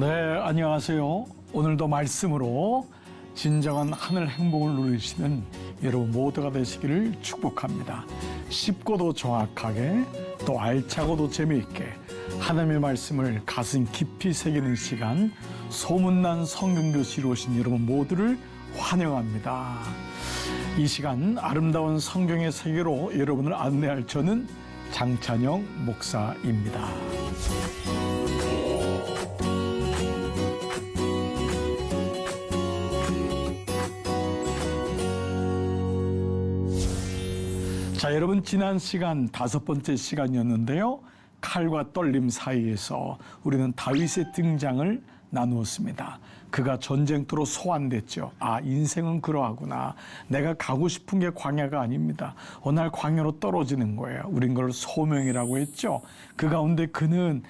네, 안녕하세요. 오늘도 말씀으로 진정한 하늘 행복을 누리시는 여러분 모두가 되시기를 축복합니다. 쉽고도 정확하게 또 알차고도 재미있게 하나님의 말씀을 가슴 깊이 새기는 시간 소문난 성경교실로 오신 여러분 모두를 환영합니다. 이 시간 아름다운 성경의 세계로 여러분을 안내할 저는 장찬영 목사입니다. 자, 여러분 지난 시간 5번째 시간이었는데요. 칼과 떨림 사이에서 우리는 다윗의 등장을 나누었습니다. 그가 전쟁터로 소환됐죠. 아, 인생은 그러하구나. 내가 가고 싶은 게 광야가 아닙니다. 어느 날 광야로 떨어지는 거예요. 우린 그걸 소명이라고 했죠. 그 가운데 그는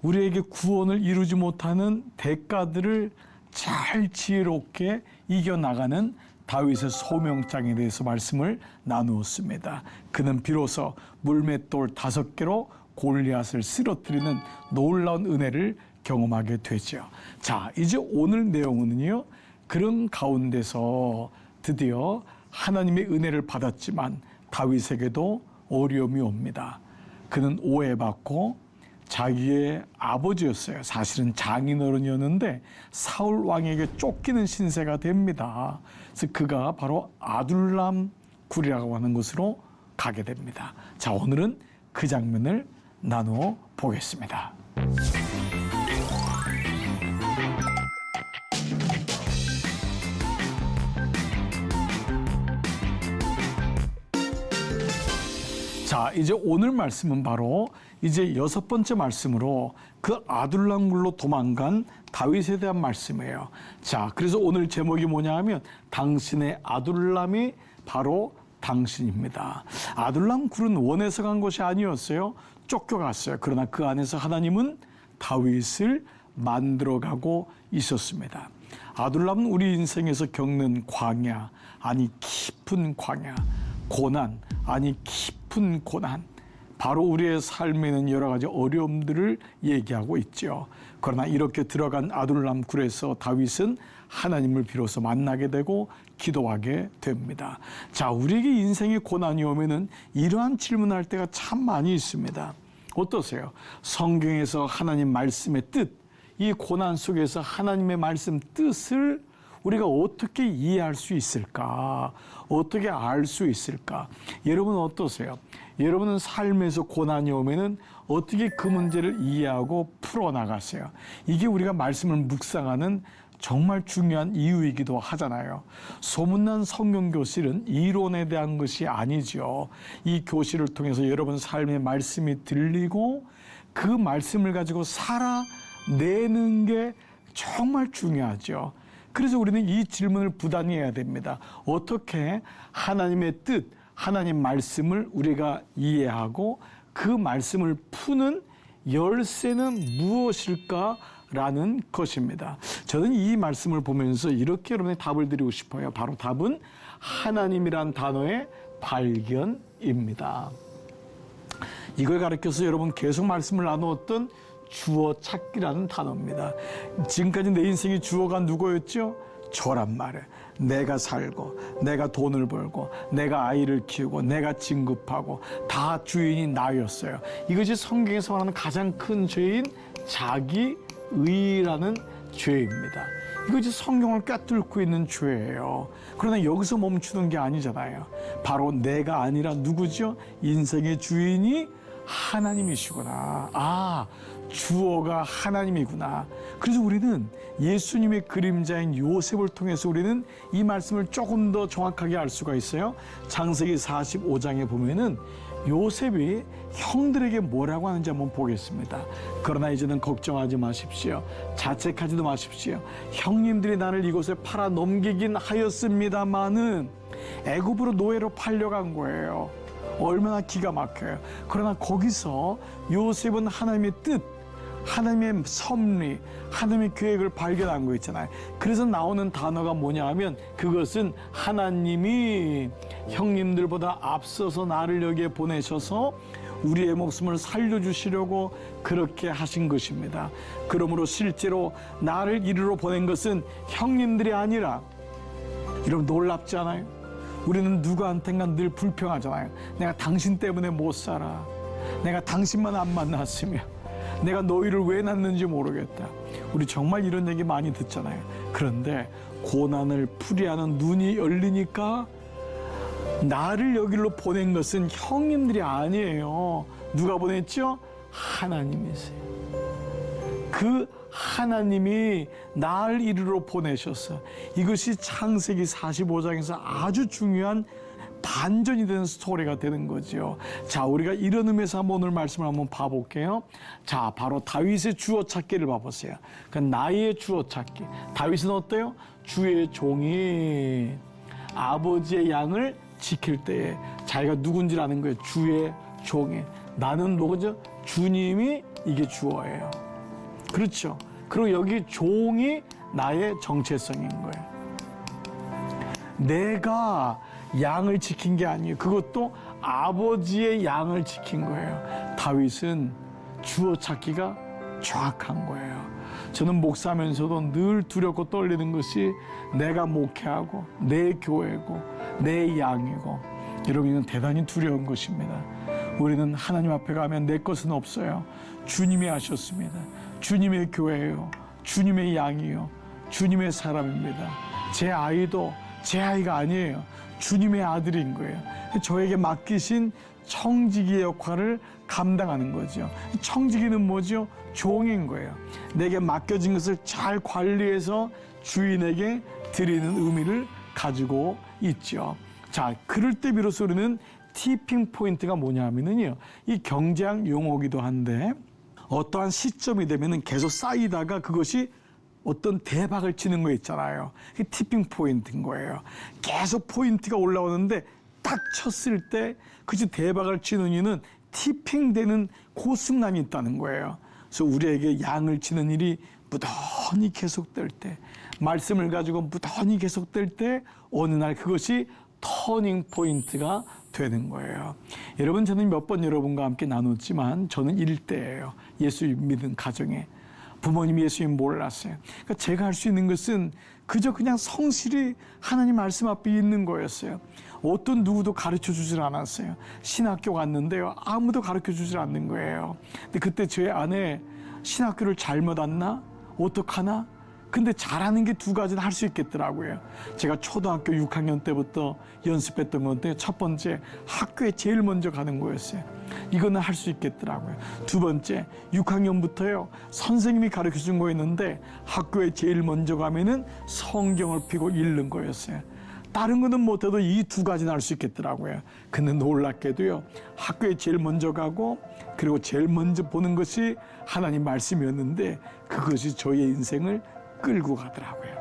우리에게 구원을 이루지 못하는 대가들을 잘 지혜롭게 이겨나가는 다윗의 소명장에 대해서 말씀을 나누었습니다. 그는 비로소 물맷돌 5개로 골리앗을 쓰러뜨리는 놀라운 은혜를 경험하게 되죠. 자, 이제 오늘 내용은요, 그런 가운데서 드디어 하나님의 은혜를 받았지만 다윗에게도 어려움이 옵니다. 그는 오해받고 자기의 아버지였어요. 사실은 장인어른이었는데 사울 왕에게 쫓기는 신세가 됩니다. 그래서 그가 바로 아둘람 굴이라고 하는 곳으로 가게 됩니다. 자, 오늘은 그 장면을 나누어 보겠습니다. 자, 이제 오늘 말씀은 바로 이제 6번째 말씀으로 그 아둘람굴로 도망간 다윗에 대한 말씀이에요. 자, 그래서 오늘 제목이 뭐냐 하면 당신의 아둘람이 바로 당신입니다. 아둘람굴은 원해서 간 것이 아니었어요. 쫓겨갔어요. 그러나 그 안에서 하나님은 다윗을 만들어가고 있었습니다. 아둘람은 우리 인생에서 겪는 광야, 아니 깊은 광야, 고난, 아니 깊은 고난, 바로 우리의 삶에는 여러 가지 어려움들을 얘기하고 있죠. 그러나 이렇게 들어간 아둘람 굴에서 다윗은 하나님을 비로소 만나게 되고 기도하게 됩니다. 자, 우리에게 인생의 고난이 오면은 이러한 질문할 때가 참 많이 있습니다. 어떠세요? 성경에서 하나님 말씀의 뜻, 이 고난 속에서 하나님의 말씀 뜻을 우리가 어떻게 이해할 수 있을까? 어떻게 알 수 있을까? 여러분은 어떠세요? 여러분은 삶에서 고난이 오면은 어떻게 그 문제를 이해하고 풀어나가세요? 이게 우리가 말씀을 묵상하는 정말 중요한 이유이기도 하잖아요. 소문난 성경교실은 이론에 대한 것이 아니죠. 이 교실을 통해서 여러분 삶의 말씀이 들리고 그 말씀을 가지고 살아내는 게 정말 중요하죠. 그래서 우리는 이 질문을 부단히 해야 됩니다. 어떻게 하나님의 뜻, 하나님 말씀을 우리가 이해하고 그 말씀을 푸는 열쇠는 무엇일까라는 것입니다. 저는 이 말씀을 보면서 이렇게 여러분의 답을 드리고 싶어요. 바로 답은 하나님이란 단어의 발견입니다. 이걸 가르쳐서 여러분 계속 말씀을 나누었던 주어 찾기라는 단어입니다. 지금까지 내 인생의 주어가 누구였죠? 저란 말이에요. 내가 살고, 내가 돈을 벌고, 내가 아이를 키우고, 내가 진급하고, 다 주인이 나였어요. 이것이 성경에서 말하는 가장 큰 죄인 자기의라는 죄입니다. 이것이 성경을 꿰뚫고 있는 죄예요. 그러나 여기서 멈추는 게 아니잖아요. 바로 내가 아니라 누구죠? 인생의 주인이 하나님이시구나. 아, 주어가 하나님이구나. 그래서 우리는 예수님의 그림자인 요셉을 통해서 우리는 이 말씀을 조금 더 정확하게 알 수가 있어요. 창세기 45장에 보면은 요셉이 형들에게 뭐라고 하는지 한번 보겠습니다. 그러나 이제는 걱정하지 마십시오. 자책하지도 마십시오. 형님들이 나를 이곳에 팔아 넘기긴 하였습니다마는 애굽으로 노예로 팔려간 거예요. 얼마나 기가 막혀요. 그러나 거기서 요셉은 하나님의 뜻, 하나님의 섭리, 하나님의 계획을 발견한 거 있잖아요. 그래서 나오는 단어가 뭐냐 하면 그것은 하나님이 형님들보다 앞서서 나를 여기에 보내셔서 우리의 목숨을 살려주시려고 그렇게 하신 것입니다. 그러므로 실제로 나를 이리로 보낸 것은 형님들이 아니라, 여러분 놀랍지 않아요? 우리는 누구한테가 늘 불평하잖아요. 내가 당신 때문에 못 살아. 내가 당신만 안 만났으면, 내가 너희를 왜 낳는지 모르겠다. 우리 정말 이런 얘기 많이 듣잖아요. 그런데 고난을 풀이하는 눈이 열리니까 나를 여기로 보낸 것은 형님들이 아니에요. 누가 보냈죠? 하나님이세요. 그 하나님이 나를 이리로 보내셔서, 이것이 창세기 45장에서 아주 중요한 반전이 되는 스토리가 되는 거죠. 자, 우리가 이런 의미에서 한번 오늘 말씀을 한번 봐볼게요. 자, 바로 다윗의 주어 찾기를 봐보세요. 그러니까 나의 주어 찾기. 다윗은 어때요? 주의 종이 아버지의 양을 지킬 때에 자기가 누군지 아는 거예요. 주의 종이. 나는 뭐죠? 주님이 이게 주어예요. 그렇죠. 그리고 여기 종이 나의 정체성인 거예요. 내가 양을 지킨 게 아니에요. 그것도 아버지의 양을 지킨 거예요. 다윗은 주어 찾기가 정확한 거예요. 저는 목사하면서도 늘 두렵고 떨리는 것이 내가 목회하고 내 교회고 내 양이고, 여러분 이건 대단히 두려운 것입니다. 우리는 하나님 앞에 가면 내 것은 없어요. 주님이 하셨습니다. 주님의 교회예요. 주님의 양이요. 주님의 사람입니다. 제 아이도 제 아이가 아니에요. 주님의 아들인 거예요. 저에게 맡기신 청지기 역할을 감당하는 거죠. 청지기는 뭐죠? 종인 거예요. 내게 맡겨진 것을 잘 관리해서 주인에게 드리는 의미를 가지고 있죠. 자, 그럴 때 비로소 우리는 티핑 포인트가 뭐냐 하면은요, 이 경제학 용어기도 한데, 어떠한 시점이 되면은 계속 쌓이다가 그것이 어떤 대박을 치는 거 있잖아요. 그게 티핑 포인트인 거예요. 계속 포인트가 올라오는데 딱 쳤을 때 그것이 대박을 치는 이유는 티핑되는 그 순간이 있다는 거예요. 그래서 우리에게 양을 치는 일이 무던히 계속될 때, 말씀을 가지고 무던히 계속될 때 어느 날 그것이 터닝 포인트가 되는 거예요. 여러분, 저는 몇 번 여러분과 함께 나눴지만 저는 일대예요. 예수 믿은 가정에. 부모님이 예수님 몰랐어요. 그러니까 제가 할 수 있는 것은 그저 그냥 성실히 하나님 말씀 앞에 있는 거였어요. 어떤 누구도 가르쳐 주질 않았어요. 신학교 갔는데요, 아무도 가르쳐 주질 않는 거예요. 근데 그때 저희 아내 신학교를 잘못 왔나? 어떡하나? 근데 잘하는 게 두 가지는 할 수 있겠더라고요. 제가 초등학교 6학년 때부터 연습했던 건데, 첫 번째, 학교에 제일 먼저 가는 거였어요. 이거는 할 수 있겠더라고요. 두 번째, 6학년부터요, 선생님이 가르쳐 준 거였는데 학교에 제일 먼저 가면은 성경을 펴고 읽는 거였어요. 다른 거는 못해도 이 두 가지는 할 수 있겠더라고요. 근데 놀랍게도요, 학교에 제일 먼저 가고 그리고 제일 먼저 보는 것이 하나님 말씀이었는데 그것이 저의 인생을 끌고 가더라고요.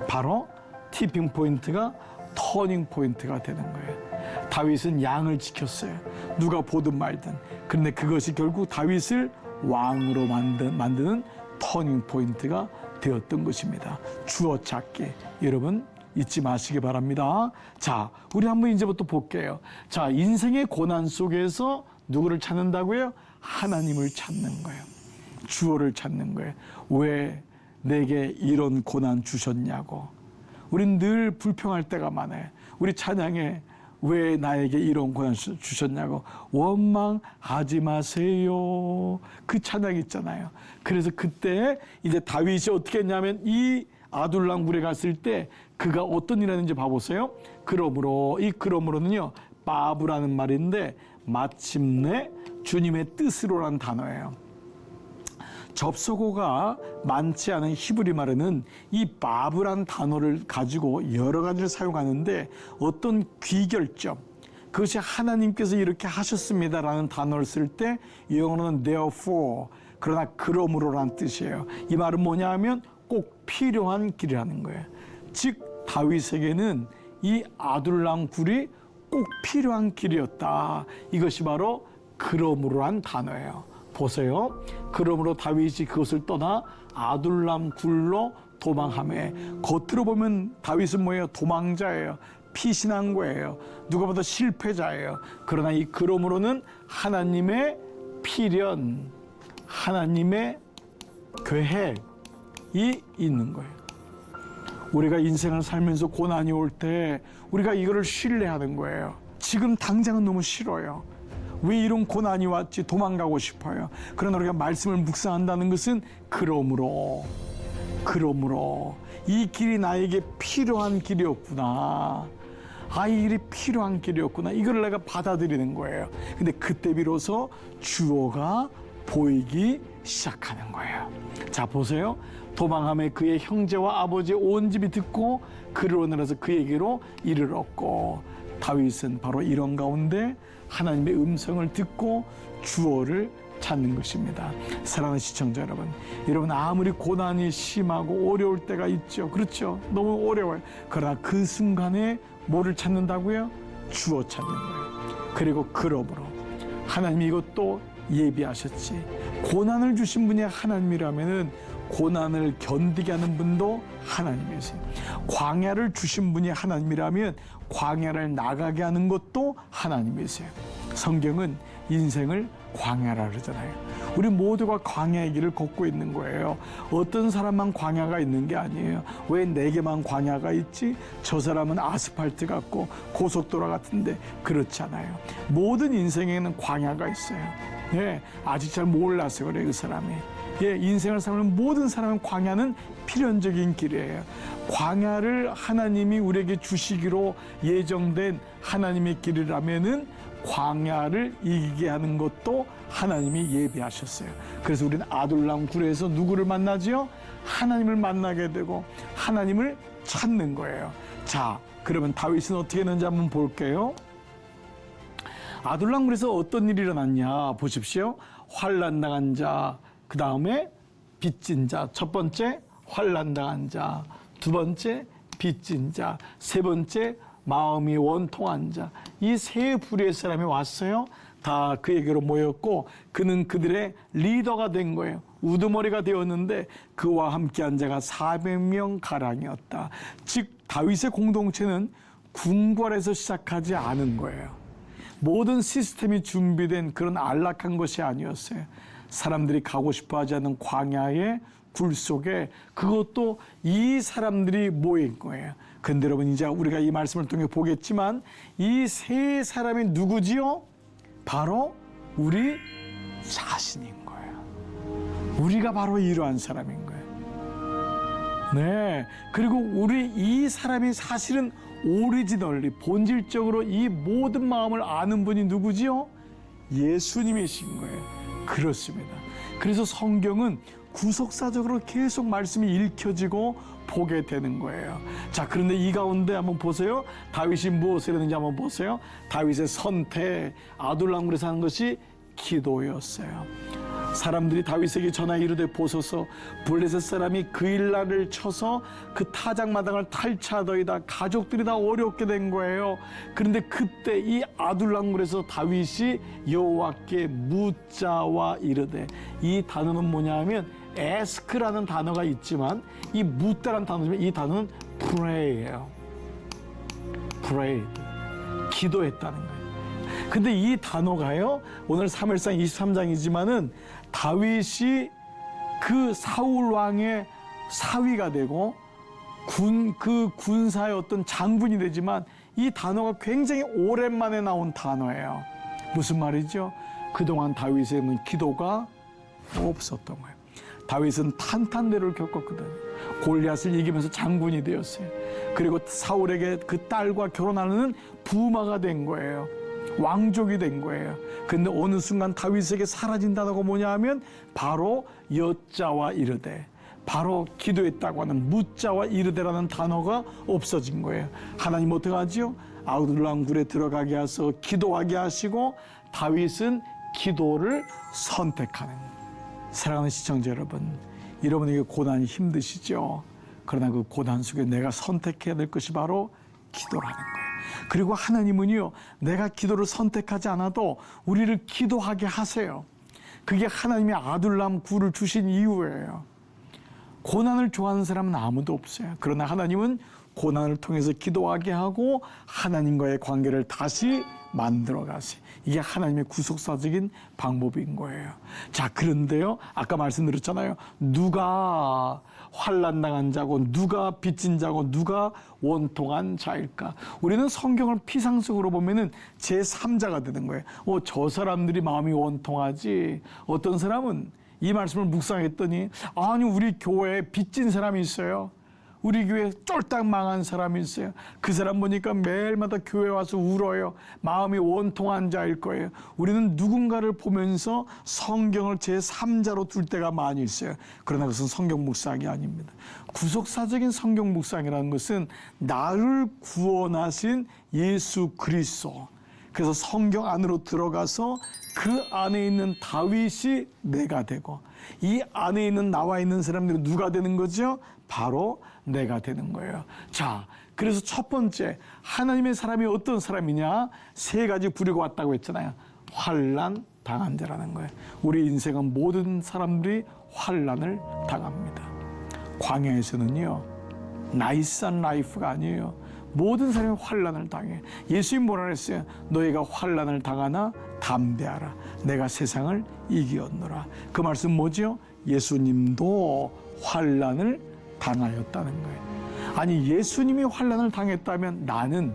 바로 티핑 포인트가 터닝 포인트가 되는 거예요. 다윗은 양을 지켰어요. 누가 보든 말든. 그런데 그것이 결국 다윗을 왕으로 만드는 터닝 포인트가 되었던 것입니다. 주어 찾기. 여러분 잊지 마시기 바랍니다. 자, 우리 한번 이제부터 볼게요. 자, 인생의 고난 속에서 누구를 찾는다고요? 하나님을 찾는 거예요. 주어를 찾는 거예요. 왜 내게 이런 고난 주셨냐고. 우린 늘 불평할 때가 많아요. 우리 찬양에 왜 나에게 이런 고난 주셨냐고. 원망하지 마세요. 그 찬양 있잖아요. 그래서 그때 이제 다윗이 어떻게 했냐면 이 아둘람 굴에 갔을 때 그가 어떤 일을 했는지 봐보세요. 그러므로는요, 바브라는 말인데 마침내 주님의 뜻으로라는 단어예요. 접속어가 많지 않은 히브리 말에는 이 바브란 단어를 가지고 여러 가지를 사용하는데 어떤 귀결점, 그것이 하나님께서 이렇게 하셨습니다라는 단어를 쓸 때 영어로는 therefore, 그러나 그러므로라는 뜻이에요. 이 말은 뭐냐 하면 꼭 필요한 길이라는 거예요. 즉 다윗에게는 이 아둘람 굴이 꼭 필요한 길이었다. 이것이 바로 그러므로란 단어예요. 보세요. 그러므로 다윗이 그것을 떠나 아둘람 굴로 도망하매. 겉으로 보면 다윗은 뭐예요? 도망자예요. 피신한 거예요. 누가 봐도 실패자예요. 그러나 이 그러므로는 하나님의 필연, 하나님의 계획이 있는 거예요. 우리가 인생을 살면서 고난이 올 때 우리가 이거를 신뢰하는 거예요. 지금 당장은 너무 싫어요. 왜 이런 고난이 왔지? 도망가고 싶어요. 그러나 우리가 말씀을 묵상한다는 것은 그러므로 이 길이 나에게 필요한 길이었구나. 아, 이 길이 필요한 길이었구나. 이걸 내가 받아들이는 거예요. 근데 그때 비로소 주어가 보이기 시작하는 거예요. 자, 보세요. 도망함에 그의 형제와 아버지의 온 집이 듣고 그를 오늘에서 그에게로 이르렀고. 다윗은 바로 이런 가운데 하나님의 음성을 듣고 주어를 찾는 것입니다. 사랑하는 시청자 여러분 아무리 고난이 심하고 어려울 때가 있죠. 그렇죠? 너무 어려워요. 그러나 그 순간에 뭐를 찾는다고요? 주어 찾는 거예요. 그리고 그러므로 하나님이 이것도 예비하셨지. 고난을 주신 분이 하나님이라면은 고난을 견디게 하는 분도 하나님이세요. 광야를 주신 분이 하나님이라면 광야를 나가게 하는 것도 하나님이세요. 성경은 인생을 광야라 그러잖아요. 우리 모두가 광야의 길을 걷고 있는 거예요. 어떤 사람만 광야가 있는 게 아니에요. 왜 내게만 광야가 있지? 저 사람은 아스팔트 같고 고속도로 같은데 그렇지 않아요. 모든 인생에는 광야가 있어요. 예, 아직 잘 몰라서 그래 그 사람이. 예, 인생을 사는 모든 사람은 광야는 필연적인 길이에요. 광야를 하나님이 우리에게 주시기로 예정된 하나님의 길이라면은 광야를 이기게 하는 것도 하나님이 예비하셨어요. 그래서 우리는 아둘람 굴에서 누구를 만나지요? 하나님을 만나게 되고 하나님을 찾는 거예요. 자, 그러면 다윗은 어떻게 했는지 한번 볼게요. 아둘람 굴에서 어떤 일이 일어났냐 보십시오. 환난 당한 자, 그 다음에 빚진 자. 첫 번째 환난 당한 자, 두 번째 빚진 자, 세 번째 마음이 원통한 자. 이 세 부류의 사람이 왔어요. 다 그에게로 모였고 그는 그들의 리더가 된 거예요. 우두머리가 되었는데 그와 함께한 자가 400명 가량이었다. 즉 다윗의 공동체는 궁궐에서 시작하지 않은 거예요. 모든 시스템이 준비된 그런 안락한 것이 아니었어요. 사람들이 가고 싶어하지 않는 광야의 굴 속에 그것도 이 사람들이 모인 거예요. 근데 여러분 이제 우리가 이 말씀을 통해 보겠지만 이 세 사람이 누구지요? 바로 우리 자신인 거예요. 우리가 바로 이러한 사람인 거예요. 네. 그리고 우리 이 사람이 사실은 오리지널리 본질적으로 이 모든 마음을 아는 분이 누구지요? 예수님이신 거예요. 그렇습니다. 그래서 성경은 구속사적으로 계속 말씀이 읽혀지고 보게 되는 거예요. 자, 그런데 이 가운데 한번 보세요. 다윗이 무엇을 했는지 한번 보세요. 다윗의 선택, 아둘람굴에서 하는 것이 기도였어요. 사람들이 다윗에게 전하 이르되 보소서 블레셋 사람이 그 일날을 쳐서 그 타작마당을 탈취하더이다. 가족들이 다 어렵게 된 거예요. 그런데 그때 이 아둘람굴에서 다윗이 여호와께 묻자와 이르되, 이 단어는 뭐냐면 에스크라는 단어가 있지만 이 묻다라는 단어지만 이 단어는 pray예요. pray, 기도했다는 거예요. 근데 이 단어가요, 오늘 사무엘상 23장이지만은 다윗이 그 사울 왕의 사위가 되고 그 군사의 어떤 장군이 되지만 이 단어가 굉장히 오랜만에 나온 단어예요. 무슨 말이죠? 그동안 다윗에는 기도가 없었던 거예요. 다윗은 탄탄대로를 겪었거든요. 골리앗을 이기면서 장군이 되었어요. 그리고 사울에게 그 딸과 결혼하는 부마가 된 거예요. 왕족이 된 거예요. 근데 어느 순간 다윗에게 사라진 단어가 뭐냐 하면 바로 여자와 이르되, 바로 기도했다고 하는 묻자와 이르되라는 단어가 없어진 거예요. 하나님 어떻게 하지요? 아둘람굴에 들어가게 하셔서 기도하게 하시고 다윗은 기도를 선택하는 거예요. 사랑하는 시청자 여러분, 여러분에게 고난이 힘드시죠? 그러나 그 고난 속에 내가 선택해야 될 것이 바로 기도라는 거예요. 그리고 하나님은요, 내가 기도를 선택하지 않아도 우리를 기도하게 하세요. 그게 하나님의 아둘람 구를 주신 이유예요. 고난을 좋아하는 사람은 아무도 없어요. 그러나 하나님은 고난을 통해서 기도하게 하고 하나님과의 관계를 다시 만들어 가세요. 이게 하나님의 구속사적인 방법인 거예요. 자, 그런데요, 아까 말씀드렸잖아요. 누가 환난 당한 자고 누가 빚진 자고 누가 원통한 자일까? 우리는 성경을 피상적으로 보면은 제3자가 되는 거예요. 저 사람들이 마음이 원통하지. 어떤 사람은 이 말씀을 묵상했더니 아니, 우리 교회에 빚진 사람이 있어요. 우리 교회에 쫄딱 망한 사람이 있어요. 그 사람 보니까 매일마다 교회 와서 울어요. 마음이 원통한 자일 거예요. 우리는 누군가를 보면서 성경을 제3자로 둘 때가 많이 있어요. 그러나 그것은 성경 묵상이 아닙니다. 구속사적인 성경 묵상이라는 것은 나를 구원하신 예수 그리스도, 그래서 성경 안으로 들어가서 그 안에 있는 다윗이 내가 되고 이 안에 있는 나와 있는 사람들이 누가 되는 거죠? 바로 내가 되는 거예요. 자, 그래서 첫 번째, 하나님의 사람이 어떤 사람이냐? 세 가지 부류가 왔다고 했잖아요. 환난 당한 자라는 거예요. 우리 인생은 모든 사람들이 환난을 당합니다. 광야에서는요, 나이스한 라이프가 아니에요. 모든 사람이 환난을 당해. 예수님 뭐라 그랬어요? 너희가 환난을 당하나 담대하라. 내가 세상을 이기었노라. 그 말씀 뭐죠? 예수님도 환난을 당하였다는 거예요. 아니, 예수님이 환난을 당했다면 나는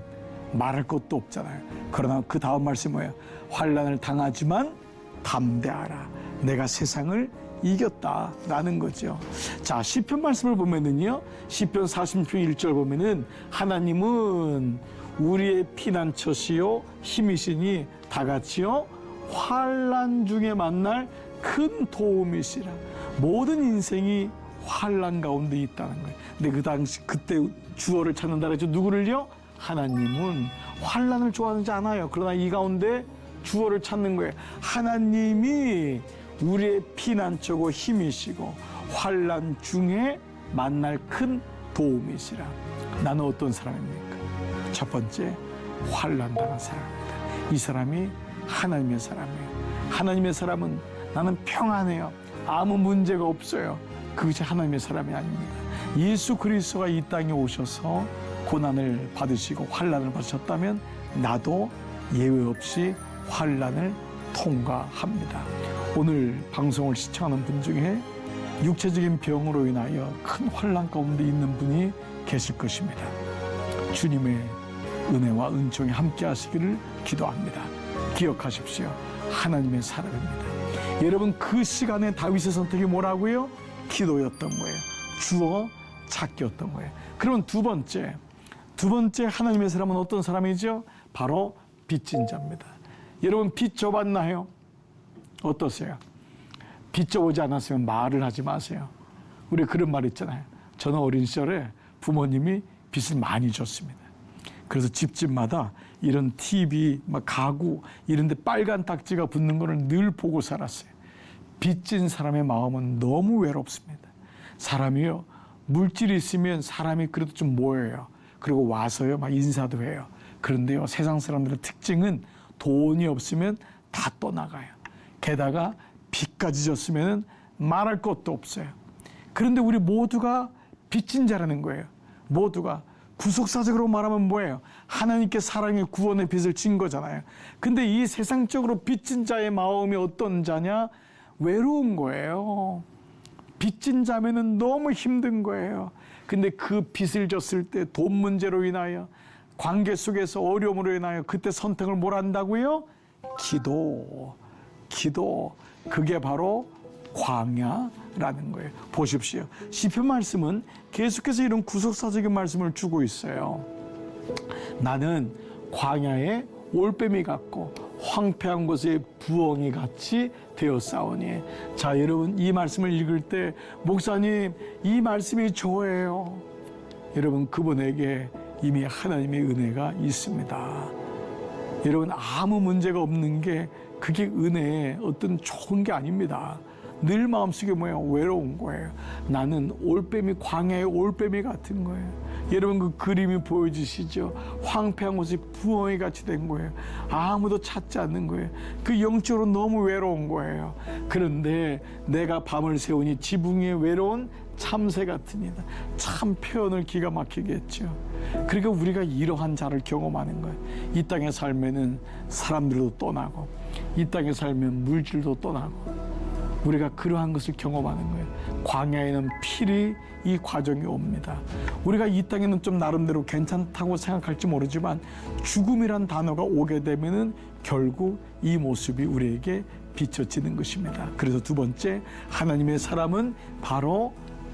말할 것도 없잖아요. 그러나 그 다음 말씀이 뭐예요? 환난을 당하지만 담대하라. 내가 세상을 이겼다라는 거죠. 자, 시편 말씀을 보면은요, 시편 46편 1절 보면은 하나님은 우리의 피난처시요 힘이시니 다같이요 환난 중에 만날 큰 도움이시라. 모든 인생이 환난 가운데 있다는 거예요. 근데 그 당시 그때 주어를 찾는다 그랬죠. 누구를요? 하나님은 환난을 좋아하지 않아요. 그러나 이 가운데 주어를 찾는 거예요. 하나님이 우리의 피난처고 힘이시고 환난 중에 만날 큰 도움이시라. 나는 어떤 사람입니까? 첫 번째, 환난 당한 사람입니다. 이 사람이 하나님의 사람이에요. 하나님의 사람은 나는 평안해요. 아무 문제가 없어요. 그것이 하나님의 사람이 아닙니다. 예수 그리스도가 이 땅에 오셔서 고난을 받으시고 환난을 받으셨다면 나도 예외 없이 환난을 통과합니다. 오늘 방송을 시청하는 분 중에 육체적인 병으로 인하여 큰 환난 가운데 있는 분이 계실 것입니다. 주님의 은혜와 은총이 함께 하시기를 기도합니다. 기억하십시오. 하나님의 사람입니다. 여러분, 그 시간에 다윗의 선택이 뭐라고요? 기도였던 거예요. 주어 찾기였던 거예요. 그러면 두 번째 하나님의 사람은 어떤 사람이죠? 바로 빚진 자입니다. 여러분, 빚 져봤나요? 어떠세요? 빚 져보지 않았으면 말을 하지 마세요. 우리 그런 말 있잖아요. 저는 어린 시절에 부모님이 빚을 많이 줬습니다. 그래서 집집마다 이런 TV, 가구 이런 데 빨간 딱지가 붙는 거를 늘 보고 살았어요. 빚진 사람의 마음은 너무 외롭습니다. 사람이요, 물질이 있으면 사람이 그래도 좀 모여요. 그리고 와서요, 인사도 해요. 그런데요, 세상 사람들의 특징은 돈이 없으면 다 떠나가요. 게다가 빚까지 졌으면 말할 것도 없어요. 그런데 우리 모두가 빚진 자라는 거예요. 모두가. 구속사적으로 말하면 뭐예요? 하나님께 사랑의 구원의 빚을 진 거잖아요. 근데 이 세상적으로 빚진 자의 마음이 어떤 자냐? 외로운 거예요. 빚진 자면은 너무 힘든 거예요. 근데 그 빚을 졌을 때 돈 문제로 인하여 관계 속에서 어려움으로 인하여 그때 선택을 뭘 한다고요? 기도. 그게 바로 광야라는 거예요. 보십시오. 시편 말씀은 계속해서 이런 구속사적인 말씀을 주고 있어요. 나는 광야에 올빼미 같고 황폐한 곳에 부엉이 같이 되었사오니. 자, 여러분, 이 말씀을 읽을 때 목사님, 이 말씀이 저예요. 여러분, 그분에게 이미 하나님의 은혜가 있습니다. 여러분, 아무 문제가 없는 게 그게 은혜의 어떤 좋은 게 아닙니다. 늘 마음속에 뭐예요? 외로운 거예요. 나는 올빼미, 광야의 올빼미 같은 거예요. 여러분 그 그림이 보여지시죠? 황폐한 곳이 부엉이 같이 된 거예요. 아무도 찾지 않는 거예요. 그 영적으로 너무 외로운 거예요. 그런데 내가 밤을 새우니 지붕 위에 외로운 참새 같으니다. 참 표현을 기가 막히게 했죠. 그러니까 우리가 이러한 자를 경험하는 거예요. 이 땅에 살면은 사람들도 떠나고, 이 땅에 살면 물질도 떠나고, 우리가 그러한 것을 경험하는 거예요. 광야에는 필히 이 과정이 옵니다. 우리가 이 땅에는 좀 나름대로 괜찮다고 생각할지 모르지만 죽음이란 단어가 오게 되면은 결국 이 모습이 우리에게 비춰지는 것입니다. 그래서 두 번째, 하나님의 사람은 바로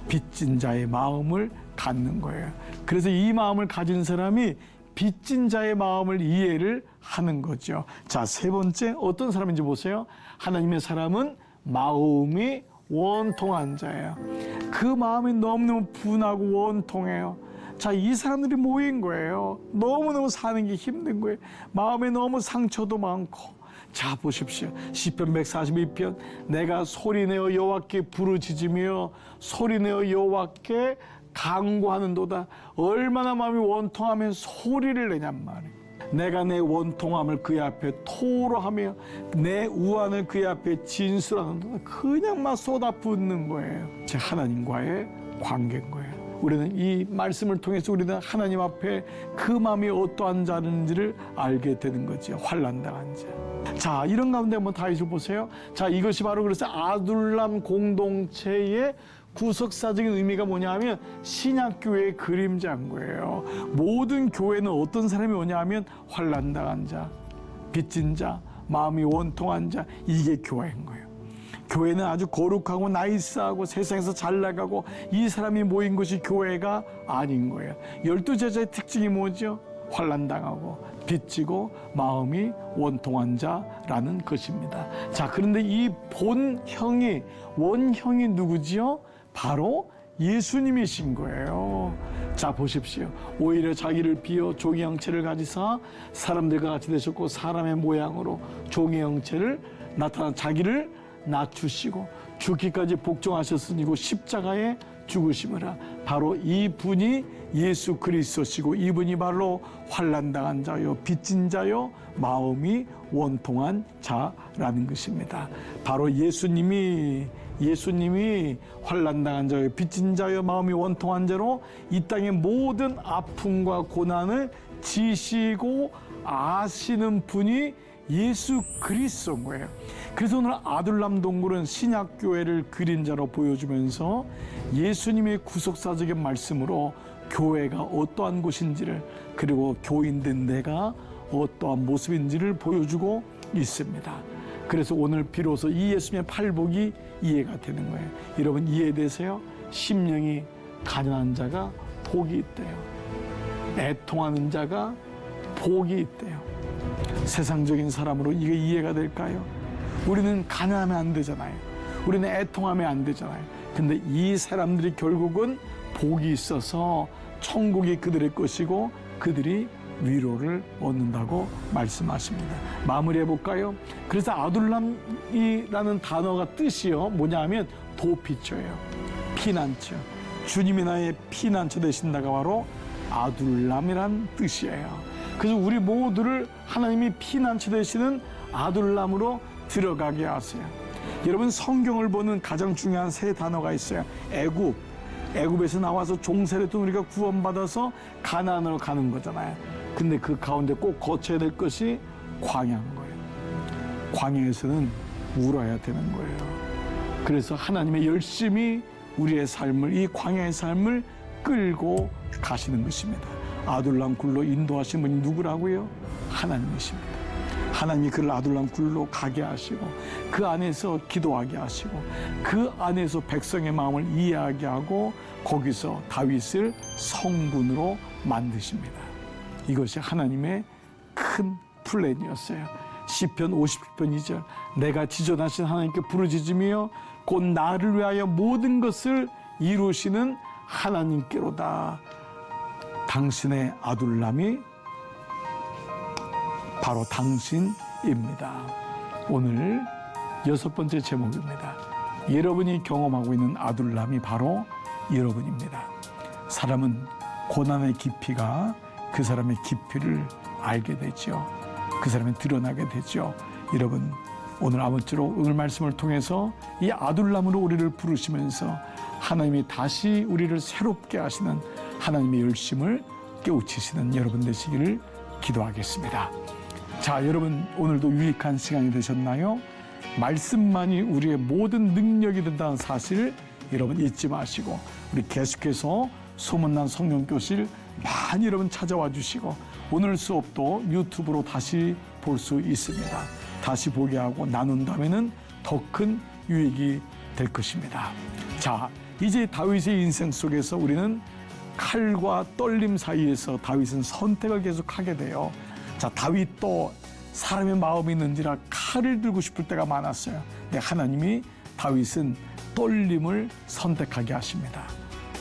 빚진 자의 마음을 갖는 거예요. 그래서 이 마음을 가진 사람이 빚진 자의 마음을 이해를 하는 거죠. 자, 세 번째, 어떤 사람인지 보세요. 하나님의 사람은 마음이 원통한 자예요. 그 마음이 너무너무 분하고 원통해요. 자, 이 사람들이 모인 거예요. 너무너무 사는 게 힘든 거예요. 마음에 너무 상처도 많고. 자, 보십시오. 시편 142편, 내가 소리내어 여호와께 부르짖으며 소리내어 여호와께 간구하는도다. 얼마나 마음이 원통하면 소리를 내냔 말이에요. 내가 내 원통함을 그의 앞에 토로하며 내 우환을 그의 앞에 진술하는도다. 그냥 막 쏟아붓는 거예요. 제 하나님과의 관계인 거예요. 우리는 이 말씀을 통해서 우리는 하나님 앞에 그 마음이 어떠한 자인지를 알게 되는 거죠. 환난당한 자. 자, 이런 가운데 한번 다윗을 보세요. 자, 이것이 바로 그래서 아둘람 공동체의 구석사적인 의미가 뭐냐면 신약교회의 그림자인 거예요. 모든 교회는 어떤 사람이 오냐 하면 환난당한 자, 빚진 자, 마음이 원통한 자, 이게 교회인 거예요. 교회는 아주 거룩하고 나이스하고 세상에서 잘 나가고 이 사람이 모인 것이 교회가 아닌 거예요. 12제자의 특징이 뭐죠? 환난당하고 빚지고 마음이 원통한 자라는 것입니다. 자, 그런데 이 본형이, 원형이 누구지요? 바로 예수님이신 거예요. 자, 보십시오. 오히려 자기를 비어 종의 형체를 가지사 사람들과 같이 되셨고 사람의 모양으로 종의 형체를 나타나 자기를 낮추시고 죽기까지 복종하셨으니고 십자가에 죽으심이라. 바로 이분이 예수 그리스도시고 이분이 바로 환난당한 자요 빚진 자요 마음이 원통한 자라는 것입니다. 바로 예수님이 환난당한 자요 빚진 자요 마음이 원통한 자로 이 땅의 모든 아픔과 고난을 지시고 아시는 분이 예수 그리스도인 거예요. 그래서 오늘 아둘람 동굴은 신약교회를 그린 자로 보여주면서 예수님의 구속사적인 말씀으로 교회가 어떠한 곳인지를, 그리고 교인된 내가 어떠한 모습인지를 보여주고 있습니다. 그래서 오늘 비로소 이 예수님의 팔복이 이해가 되는 거예요. 여러분 이해되세요? 심령이 가난한 자가 복이 있대요. 애통하는 자가 복이 있대요. 세상적인 사람으로 이게 이해가 될까요? 우리는 가난하면 안 되잖아요. 우리는 애통하면 안 되잖아요. 근데 이 사람들이 결국은 복이 있어서 천국이 그들의 것이고 그들이 위로를 얻는다고 말씀하십니다. 마무리해 볼까요? 그래서 아둘람이라는 단어가 뜻이요 뭐냐 하면 도피처예요. 피난처. 주님이 나의 피난처 되신다가 바로 아둘람이란 뜻이에요. 그래서 우리 모두를 하나님이 피난처 되시는 아둘람으로 들어가게 하세요. 여러분 성경을 보는 가장 중요한 세 단어가 있어요. 애굽. 애굽에서 나와서 종살이했던 우리가 구원받아서 가나안으로 가는 거잖아요. 근데 그 가운데 꼭 거쳐야 될 것이 광야인 거예요. 광야에서는 울어야 되는 거예요. 그래서 하나님의 열심히 우리의 삶을, 이 광야의 삶을 끌고 가시는 것입니다. 아둘람 굴로 인도하신 분이 누구라고요? 하나님이십니다. 하나님이 그를 아둘람 굴로 가게 하시고 그 안에서 기도하게 하시고 그 안에서 백성의 마음을 이해하게 하고 거기서 다윗을 성군으로 만드십니다. 이것이 하나님의 큰 플랜이었어요. 시편 50편 2절 내가 지존하신 하나님께 부르짖으며 곧 나를 위하여 모든 것을 이루시는 하나님께로다. 당신의 아둘람이 바로 당신입니다. 오늘 6번째 제목입니다. 여러분이 경험하고 있는 아둘람이 바로 여러분입니다. 사람은 고난의 깊이가 그 사람의 깊이를 알게 되죠. 그 사람이 드러나게 되죠. 여러분, 오늘 아무쪼록 오늘 말씀을 통해서 이 아둘람으로 우리를 부르시면서 하나님이 다시 우리를 새롭게 하시는 하나님의 열심을 깨우치시는 여러분 되시기를 기도하겠습니다. 자, 여러분, 오늘도 유익한 시간이 되셨나요? 말씀만이 우리의 모든 능력이 된다는 사실 여러분 잊지 마시고, 우리 계속해서 소문난 성경교실 많이 여러분 찾아와 주시고, 오늘 수업도 유튜브로 다시 볼 수 있습니다. 다시 보게 하고 나눈다면은 더 큰 유익이 될 것입니다. 자, 이제 다윗의 인생 속에서 우리는 칼과 떨림 사이에서 다윗은 선택을 계속하게 돼요. 자, 다윗도 사람의 마음이 있는지라 칼을 들고 싶을 때가 많았어요. 근데 하나님이 다윗은 떨림을 선택하게 하십니다.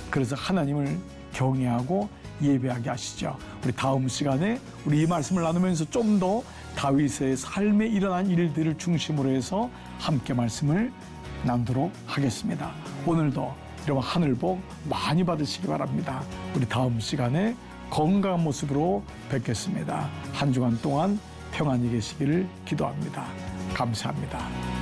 그래서 하나님을 경외하고 예배하게 하시죠. 우리 다음 시간에 우리 이 말씀을 나누면서 좀 더 다윗의 삶에 일어난 일들을 중심으로 해서 함께 말씀을 나누도록 하겠습니다. 오늘도 여러분 하늘 복 많이 받으시기 바랍니다. 우리 다음 시간에 건강한 모습으로 뵙겠습니다. 한 주간 동안 평안히 계시기를 기도합니다. 감사합니다.